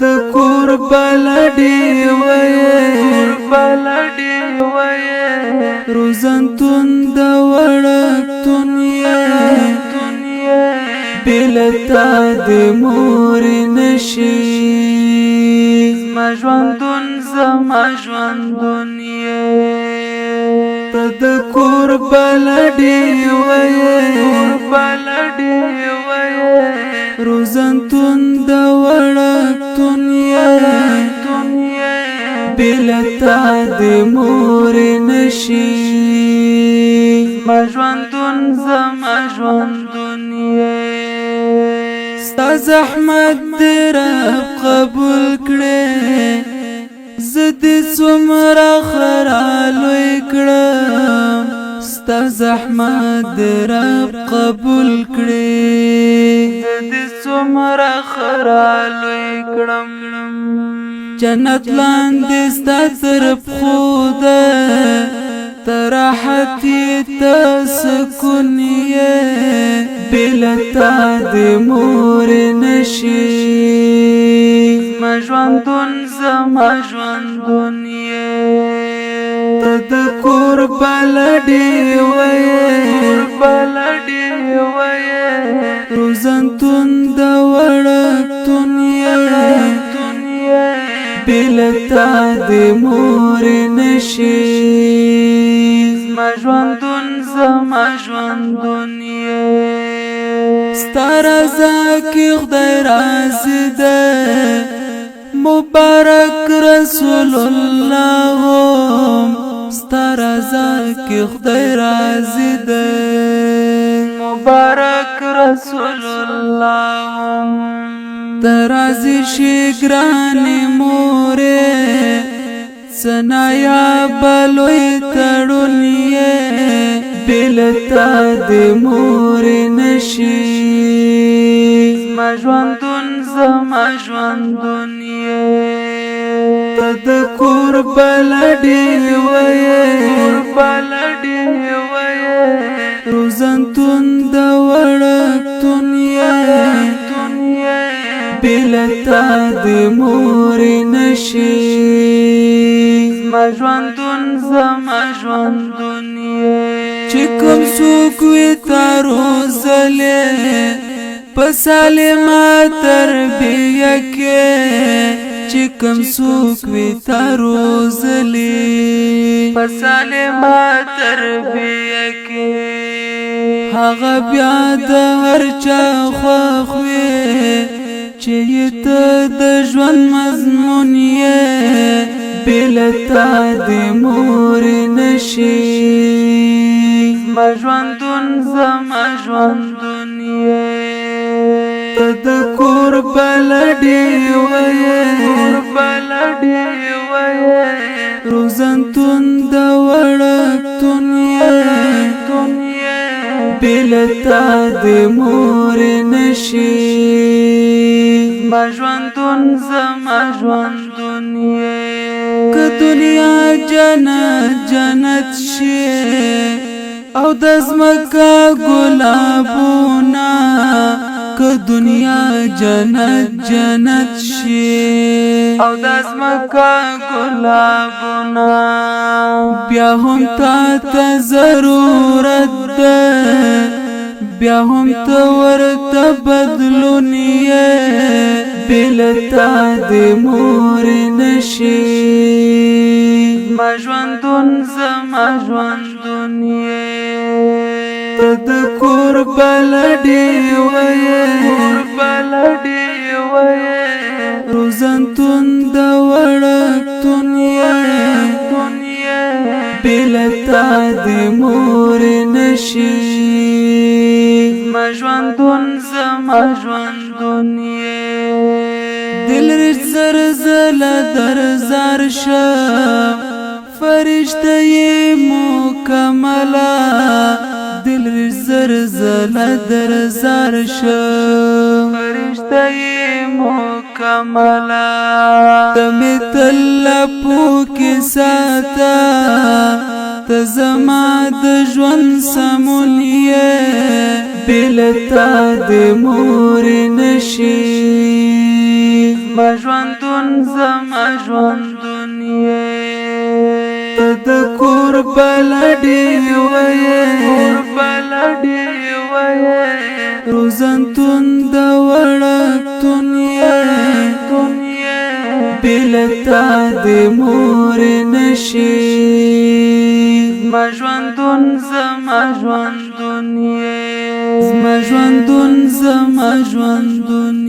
د کور بلډي وای روزنتون د وړکتون بلتا د مور نشي زما ژوندون د کور بلډي وای روزنتون د وړکتون بلتا د مور نشي زما ژوندون ستا زحمت دې رب قبول کړې زه دې څومره خرالوی کړم ستا زحمت دې رب قبول کړې زه دې څومره خرالوی کړم جنت لاندې ستا تر پښو ده ته راحت یې ته سکون یې بلتا د مور نشي زما ژوندون ته د کور بلډي وای روزنتون د وړکتون بلتا د مور نشي زما ژوندون ستا رضا کې خدای راضي ده مبارک رسول الله ستا رضا کې خدای راضي ده مبارک رسول الله ترازی شي ګرانې مورې څنایا بلوي تړونیې بلتا د مور نشي زما ژوندون ته د کور بلډي وای روزنتون د وړکتون بلتا د مور نشي زما ژوندون چې کوم څوک وي تاروزلې په سالمه تربیه کې چې کوم څوک وي تاروزلې په سالمه تربیه کې هغه بیا د هر چا خوښ وي چې ته د ژوند مضمون یې بلتا د مور نشي زما ژوندون ته د کور بلډي وای روزنتون د وړکتون بلتا د مور نشي زما ژوندون که دنیا جنت شي او د ځمکه ګلابونه که دنیا جنت شي او د ځمکه ګلابونه بیا هم تا ته ضرورت ده بیا هم ته ورته بدلون یې بلتا د مور نشي زما ژوندون ته د کور بلډي وای روزنتون د وړکتون بلتا د مور نشي زما ژوندون دل زر در زار شه فرشته مکمله دل زر در زار شه فرشته مکمله تمه تل پوکې ساته ته زما د ژوند سمون یې بلتا د مور نشي زما ژوندون زما ژوندون یې ته د کور بلډې وې روزنتون د وړکتون یې بلتا د مور نشي زما ژوندون زما ژوندون یې زما ژوندون زما ژوندون